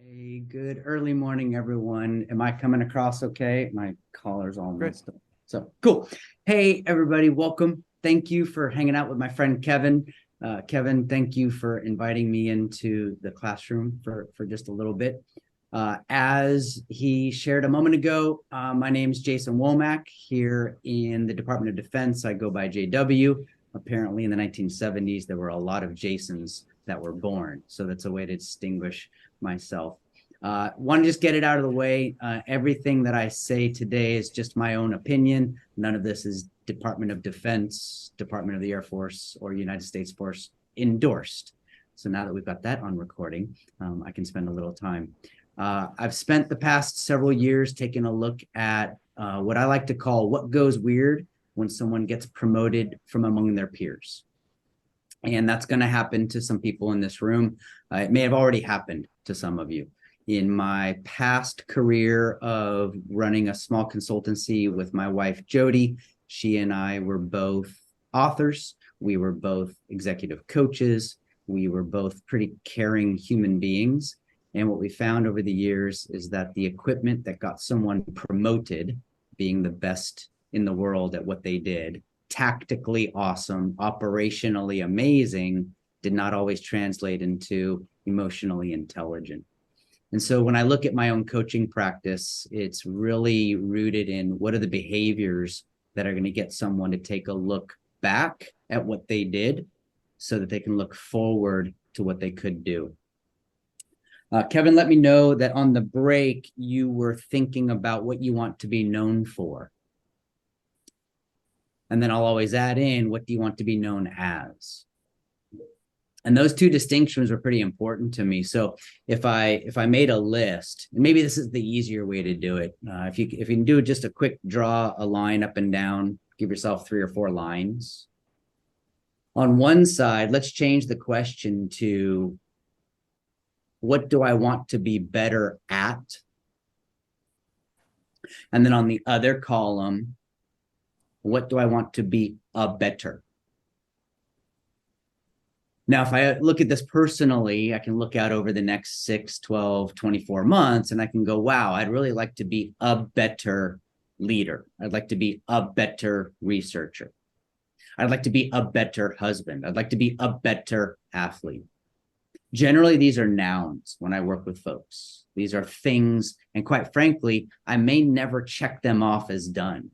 A good early morning, everyone. Am I coming across okay? My collar's all Great. messed up. So cool. Hey, everybody, welcome. Thank you for hanging out with my friend Kevin. Kevin, thank you for inviting me into the classroom for just a little bit. As he shared a moment ago, my name is Jason Womack here in the Department of Defense. I go by JW. Apparently, in the 1970s, there were a lot of Jasons that were born. So that's a way to distinguish myself. Want to just get it out of the way. Everything that I say today is just my own opinion. None of this is Department of Defense, Department of the Air Force, or United States Force endorsed. So now that we've got that on recording, I can spend a little time. I've spent the past several years taking a look at what I like to call what goes weird when someone gets promoted from among their peers. And that's going to happen to some people in this room. It may have already happened to some of you. In my past career of running a small consultancy with my wife, Jody, she and I were both authors. We were both executive coaches. We were both pretty caring human beings. And what we found over the years is that the equipment that got someone promoted, being the best in the world at what they did, tactically awesome, operationally amazing, did not always translate into emotionally intelligent. And so when I look at my own coaching practice, it's really rooted in what are the behaviors that are going to get someone to take a look back at what they did so that they can look forward to what they could do. Kevin, let me know that on the break, you were thinking about what you want to be known for. And then I'll always add in, what do you want to be known as? And those two distinctions are pretty important to me. So if I made a list, maybe this is the easier way to do it. If you can do just a quick draw a line up and down, give yourself 3 or 4 lines. On one side, let's change the question to, what do I want to be better at? And then on the other column, what do I want to be a better? Now, if I look at this personally, I can look out over the next 6, 12, 24 months, and I can go, wow, I'd really like to be a better leader. I'd like to be a better researcher. I'd like to be a better husband. I'd like to be a better athlete. Generally, these are nouns when I work with folks. These are things, and quite frankly, I may never check them off as done.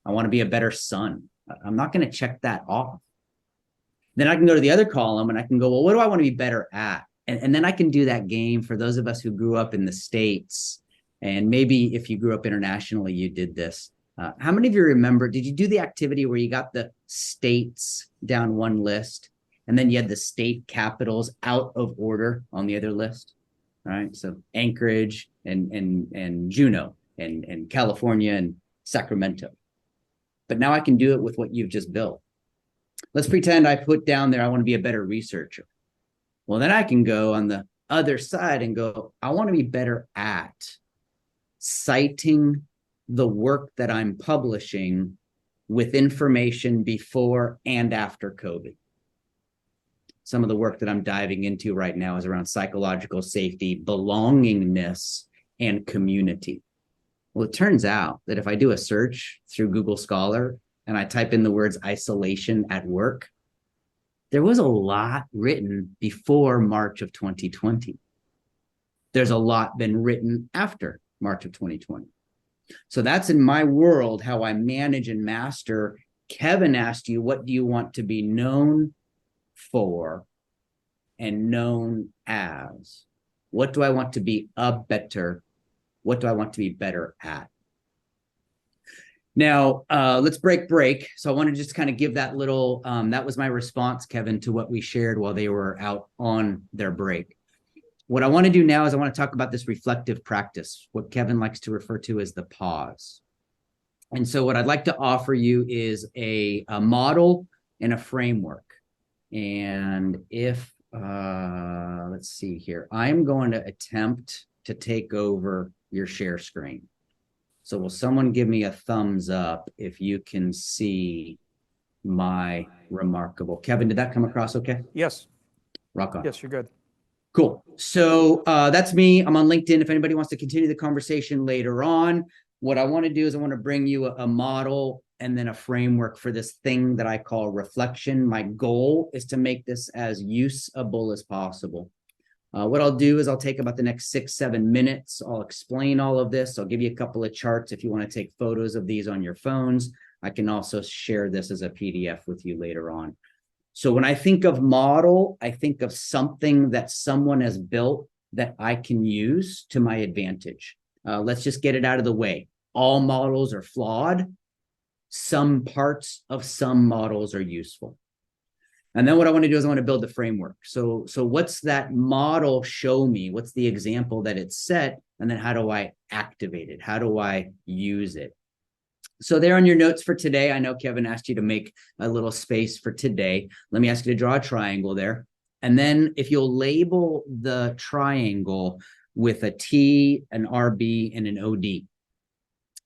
I want to be a better son. I'm not going to check that off. Then I can go to the other column and I can go, well, what do I want to be better at? And then I can do that game for those of us who grew up in the States. And maybe if you grew up internationally, you did this. How many of you remember, did you do the activity where you got the states down one list and then you had the state capitals out of order on the other list? All right. So Anchorage and Juneau and California and Sacramento. But now I can do it with what you've just built. Let's pretend I put down there, I want to be a better researcher. Well, then I can go on the other side and go, I want to be better at citing the work that I'm publishing with information before and after COVID. Some of the work that I'm diving into right now is around psychological safety, belongingness, and community. Well, it turns out that if I do a search through Google Scholar and I type in the words isolation at work, there was a lot written before March of 2020. There's a lot been written after March of 2020. So that's in my world how I manage and master. Kevin asked you, what do you want to be known for and known as? What do I want to be a better? What do I want to be better at? Now, let's break. So I want to just kind of give that little, that was my response, Kevin, to what we shared while they were out on their break. What I want to do now is I want to talk about this reflective practice, what Kevin likes to refer to as the pause. And so what I'd like to offer you is a model and a framework. And if, let's see here, I'm going to attempt to take over your share screen. So will someone give me a thumbs up if you can see my remarkable? Kevin, did that come across okay? Yes. Rock on. Yes, you're good. Cool. So that's me. I'm on LinkedIn. If anybody wants to continue the conversation later on, what I want to do is I want to bring you a model and then a framework for this thing that I call reflection. My goal is to make this as usable as possible. What I'll do is I'll take about the next 6-7 minutes. I'll explain all of this. I'll give you a couple of charts if you want to take photos of these on your phones. I can also share this as a PDF with you later on. So when I think of model, I think of something that someone has built that I can use to my advantage. Let's just get it out of the way. All models are flawed. Some parts of some models are useful. And then what I want to do is I want to build the framework. So what's that model show me? What's the example that it's set? And then how do I activate it? How do I use it? So there on your notes for today, I know Kevin asked you to make a little space for today. Let me ask you to draw a triangle there. And then if you'll label the triangle with a T, an RB, and an OD.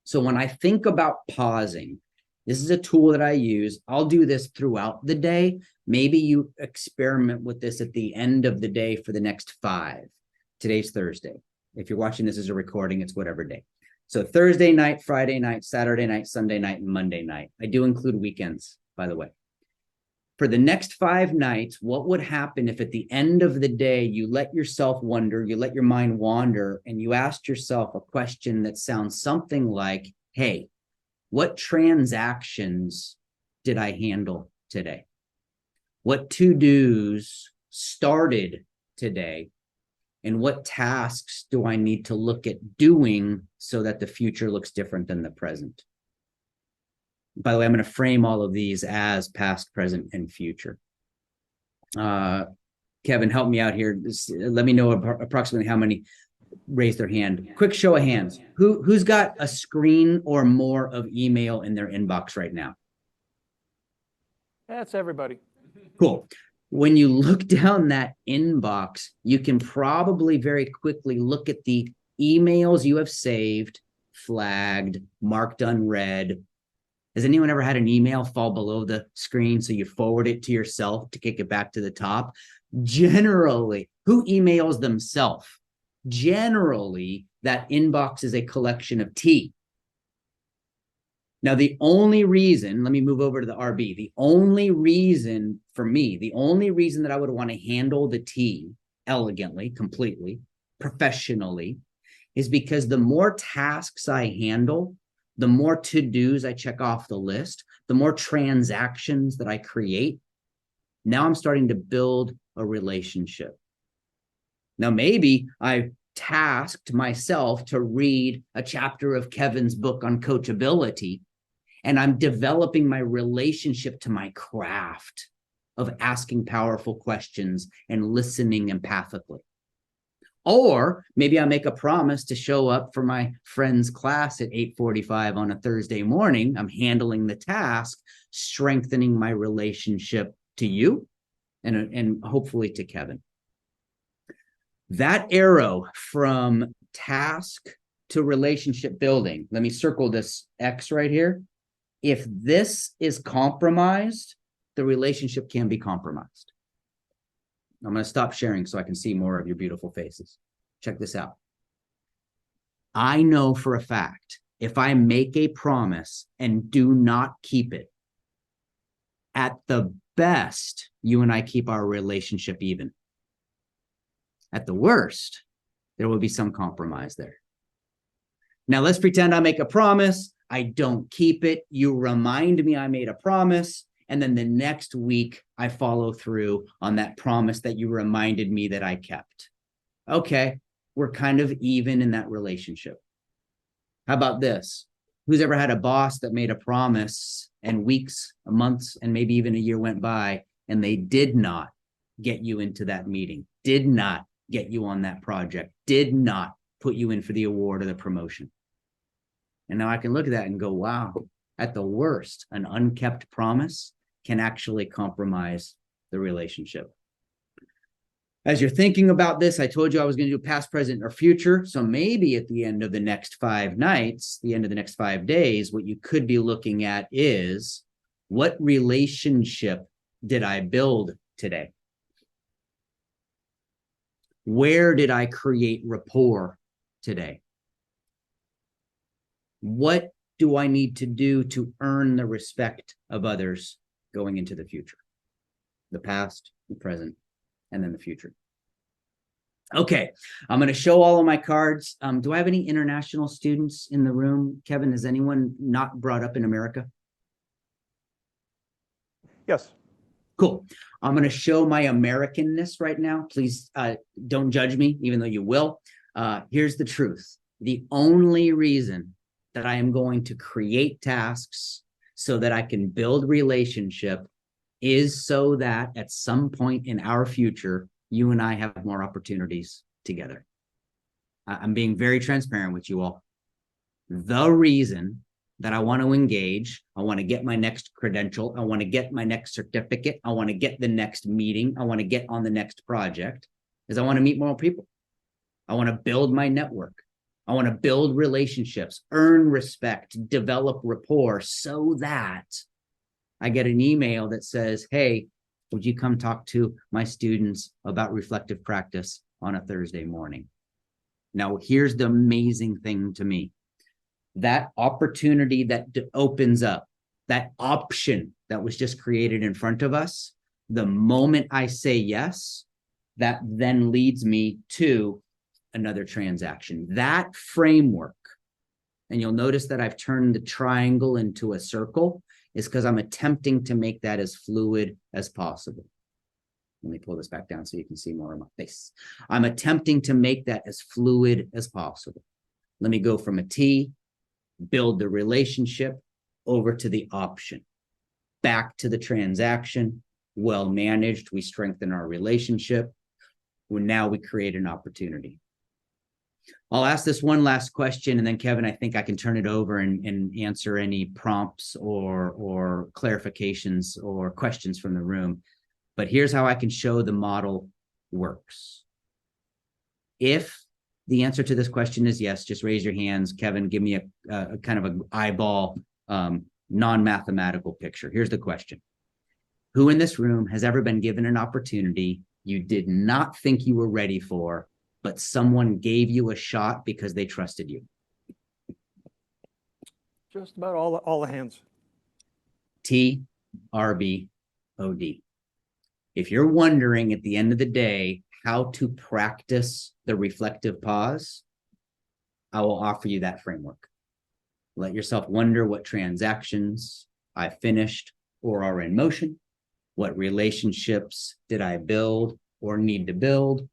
So when I think about pausing, this is a tool that I use. I'll do this throughout the day. Maybe you experiment with this at the end of the day for the next 5. Today's Thursday. If you're watching this as a recording, it's whatever day. So Thursday night, Friday night, Saturday night, Sunday night, and Monday night. I do include weekends, by the way. For the next 5 nights, what would happen if at the end of the day, you let yourself wonder, you let your mind wander, and you asked yourself a question that sounds something like, hey, what transactions did I handle today? What to-dos started today? And what tasks do I need to look at doing so that the future looks different than the present? By the way, I'm going to frame all of these as past, present, and future. Kevin, help me out here. Let me know approximately how many raise their hand. Quick show of hands. Who's got a screen or more of email in their inbox right now? That's everybody. Cool. When you look down that inbox, you can probably very quickly look at the emails you have saved, flagged, marked unread. Has anyone ever had an email fall below the screen so you forward it to yourself to kick it back to the top? Generally, who emails themselves? Generally, that inbox is a collection of T. Now, the only reason, let me move over to the RB. The only reason for me, the only reason that I would want to handle the T elegantly, completely, professionally, is because the more tasks I handle, the more to-dos I check off the list, the more transactions that I create. Now I'm starting to build a relationship. Now, maybe I tasked myself to read a chapter of Kevin's book on coachability, and I'm developing my relationship to my craft of asking powerful questions and listening empathically. Or maybe I make a promise to show up for my friend's class at 8:45 on a Thursday morning. I'm handling the task, strengthening my relationship to you and hopefully to Kevin. That arrow from task to relationship building, let me circle this X right here. If this is compromised, the relationship can be compromised. I'm going to stop sharing so I can see more of your beautiful faces. Check this out. I know for a fact, if I make a promise and do not keep it, at the best, you and I keep our relationship even. At the worst, there will be some compromise there. Now, let's pretend I make a promise. I don't keep it. You remind me I made a promise. And then the next week, I follow through on that promise that you reminded me that I kept. Okay, we're kind of even in that relationship. How about this? Who's ever had a boss that made a promise and weeks, months, and maybe even a year went by and they did not get you into that meeting, did not get you on that project, did not put you in for the award or the promotion? And now I can look at that and go, wow, at the worst, an unkept promise can actually compromise the relationship. As you're thinking about this, I told you I was going to do past, present, or future. So maybe at the end of the next 5 nights, the end of the next 5 days, what you could be looking at is, what relationship did I build today? Where did I create rapport today? What do I need to do to earn the respect of others going into the future? The past, the present, and then the future. Okay, I'm going to show all of my cards. Do I have any international students in the room? Kevin, is anyone not brought up in America? Yes. Cool. I'm going to show my Americanness right now. Please don't judge me, even though you will. Here's the truth. The only reason that I am going to create tasks so that I can build relationship is so that at some point in our future, you and I have more opportunities together. I'm being very transparent with you all. The reason that I want to engage, I want to get my next credential, I want to get my next certificate, I want to get the next meeting, I want to get on the next project, is I want to meet more people. I want to build my network. I want to build relationships, earn respect, develop rapport so that I get an email that says, hey, would you come talk to my students about reflective practice on a Thursday morning? Now, here's the amazing thing to me. That opportunity that opens up, that option that was just created in front of us, the moment I say yes, that then leads me to another transaction. That framework, and you'll notice that I've turned the triangle into a circle, is because I'm attempting to make that as fluid as possible. Let me pull this back down so you can see more of my face. I'm attempting to make that as fluid as possible. Let me go from a T, build the relationship, over to the option, back to the transaction, well managed, we strengthen our relationship. Well, now we create an opportunity. I'll ask this one last question, and then Kevin, I think I can turn it over and answer any prompts or clarifications or questions from the room. But here's how I can show the model works. If the answer to this question is yes, just raise your hands. Kevin, give me a kind of an eyeball, non-mathematical picture. Here's the question. Who in this room has ever been given an opportunity you did not think you were ready for, but someone gave you a shot because they trusted you? Just about all the hands. T, R, B, O, D. If you're wondering at the end of the day how to practice the reflective pause, I will offer you that framework. Let yourself wonder what transactions I finished or are in motion. What relationships did I build or need to build?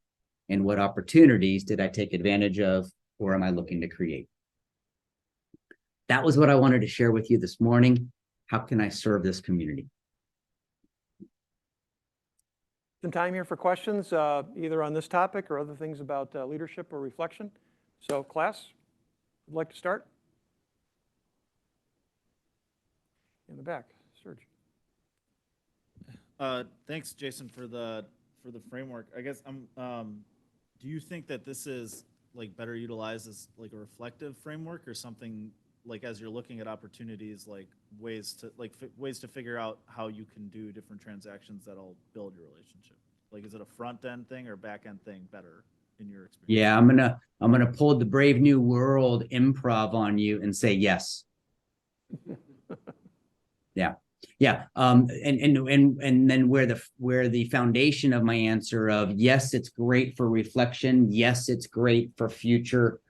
And what opportunities did I take advantage of or am I looking to create? That was what I wanted to share with you this morning. How can I serve this community? Some time here for questions, either on this topic or other things about leadership or reflection. So class, would like to start? In the back, Serge. Thanks, Jason, for the framework. I guess do you think that this is like better utilized as like a reflective framework or something like as you're looking at opportunities, like ways to figure out how you can do different transactions that'll build your relationship? Like, is it a front end thing or back end thing better in your experience? Yeah, I'm gonna pull the Brave New World improv on you and say yes. Yeah. And then where the foundation of my answer of yes, it's great for reflection. Yes, it's great for future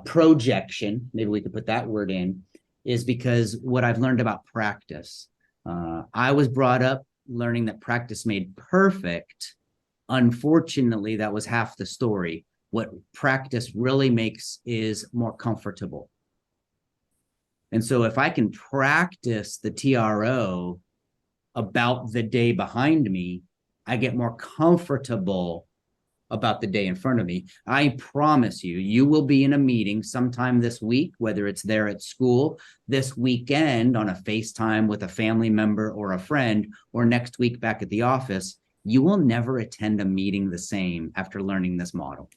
projection. Maybe we could put that word in, is because what I've learned about practice. I was brought up learning that practice made perfect. Unfortunately, that was half the story. What practice really makes is more comfortable. And so if I can practice the TRO about the day behind me, I get more comfortable about the day in front of me. I promise you, you will be in a meeting sometime this week, whether it's there at school, this weekend on a FaceTime with a family member or a friend, or next week back at the office. You will never attend a meeting the same after learning this model.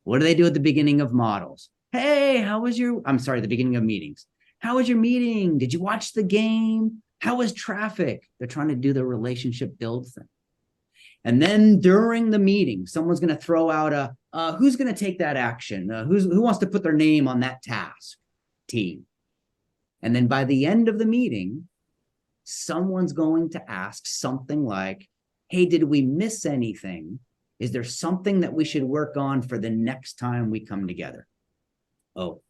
What do they do at the beginning of models? Hey, the beginning of meetings. How was your meeting? Did you watch the game? How was traffic? They're trying to do the relationship build thing. And then during the meeting, someone's going to throw out who's going to take that action? Who wants to put their name on that task? Team. And then by the end of the meeting, someone's going to ask something like, hey, did we miss anything? Is there something that we should work on for the next time we come together? Oh.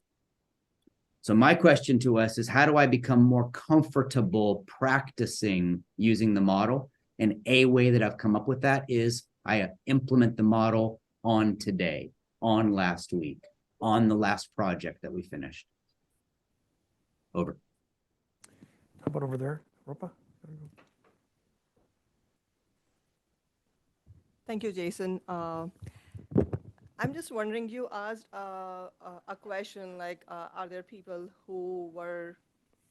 So my question to us is, how do I become more comfortable practicing using the model? And a way that I've come up with that is I implement the model on today, on last week, on the last project that we finished. Over. How about over there, Rupa? Thank you, Jason. I'm just wondering, you asked a question like, are there people who were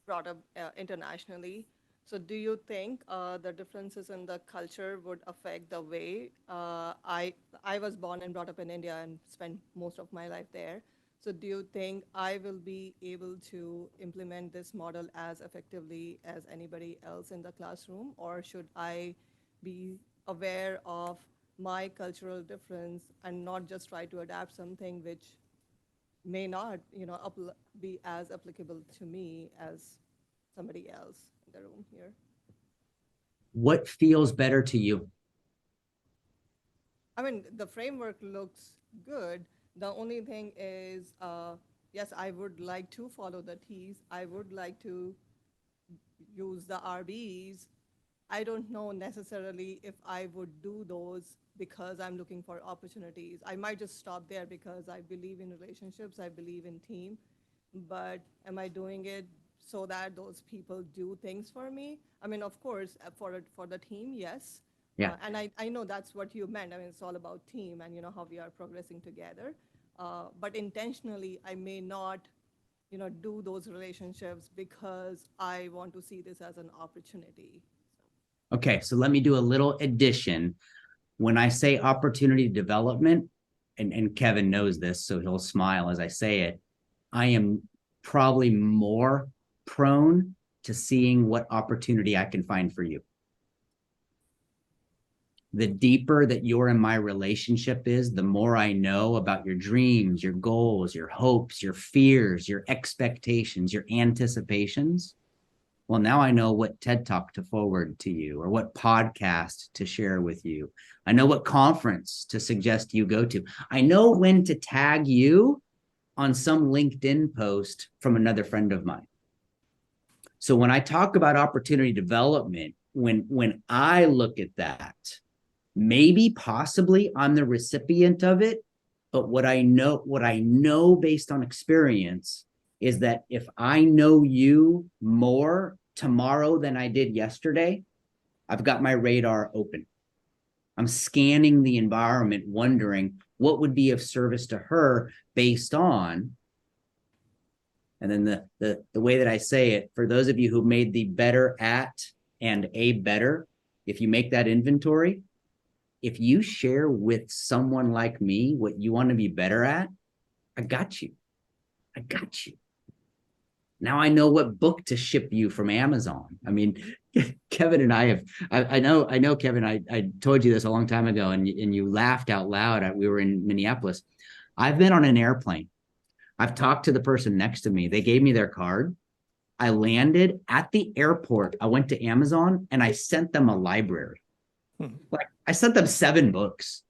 brought up internationally? So do you think the differences in the culture would affect the way I was born and brought up in India and spent most of my life there. So do you think I will be able to implement this model as effectively as anybody else in the classroom? Or should I be aware of my cultural difference and not just try to adapt something which may not, be as applicable to me as somebody else in the room here? What feels better to you? I mean, the framework looks good. The only thing is, yes, I would like to follow the T's. I would like to use the RBs. I don't know necessarily if I would do those because I'm looking for opportunities. I might just stop there because I believe in relationships, I believe in team, but am I doing it so that those people do things for me? I mean, of course, for the team, yes. Yeah. And I know that's what you meant. I mean, it's all about team and, how we are progressing together. But intentionally, I may not, do those relationships because I want to see this as an opportunity. Okay, so let me do a little addition. When I say opportunity development, and Kevin knows this, so he'll smile as I say it, I am probably more prone to seeing what opportunity I can find for you. The deeper that you're in my relationship is, the more I know about your dreams, your goals, your hopes, your fears, your expectations, your anticipations. Well, now I know what TED Talk to forward to you or what podcast to share with you. I know what conference to suggest you go to. I know when to tag you on some LinkedIn post from another friend of mine. So when I talk about opportunity development, when I look at that, maybe possibly I'm the recipient of it, but what I know based on experience is that if I know you more tomorrow than I did yesterday, I've got my radar open. I'm scanning the environment, wondering what would be of service to her based on. And then the way that I say it, for those of you who made the better at and a better, if you make that inventory, if you share with someone like me what you want to be better at, I got you. I got you. Now I know what book to ship you from Amazon. I mean, Kevin and I know, Kevin, I told you this a long time ago and you laughed out loud. We were in Minneapolis. I've been on an airplane. I've talked to the person next to me. They gave me their card. I landed at the airport. I went to Amazon and I sent them a library. Like I sent them 7 books.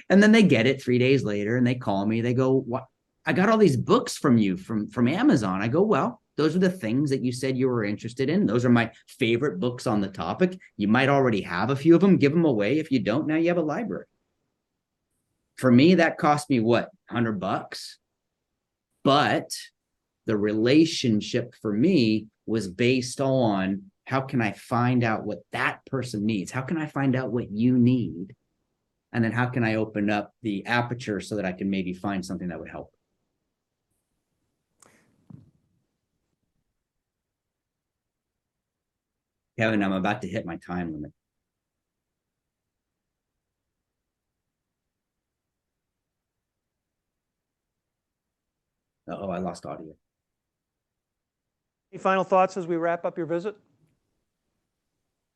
And then they get it 3 days later and they call me. They go, "What? I got all these books from you from Amazon." I go, "Well, those are the things that you said you were interested in. Those are my favorite books on the topic. You might already have a few of them. Give them away. If you don't, now you have a library." For me, that cost me what, $100? But the relationship for me was based on, how can I find out what that person needs? How can I find out what you need? And then how can I open up the aperture so that I can maybe find something that would help? Kevin, I'm about to hit my time limit. Oh, I lost audio. Any final thoughts as we wrap up your visit?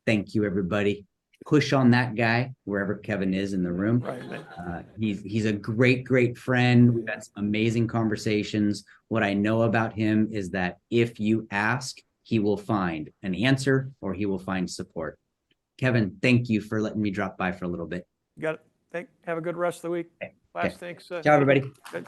Thank you, everybody. push on that guy wherever Kevin is in the room. Right. He's a great friend. We've had some amazing conversations. What I know about him is that if you ask, he will find an answer or he will find support. Kevin, thank you for letting me drop by for a little bit. Got it. Have a good rest of the week. Okay. Class, thanks. Ciao, everybody. Good.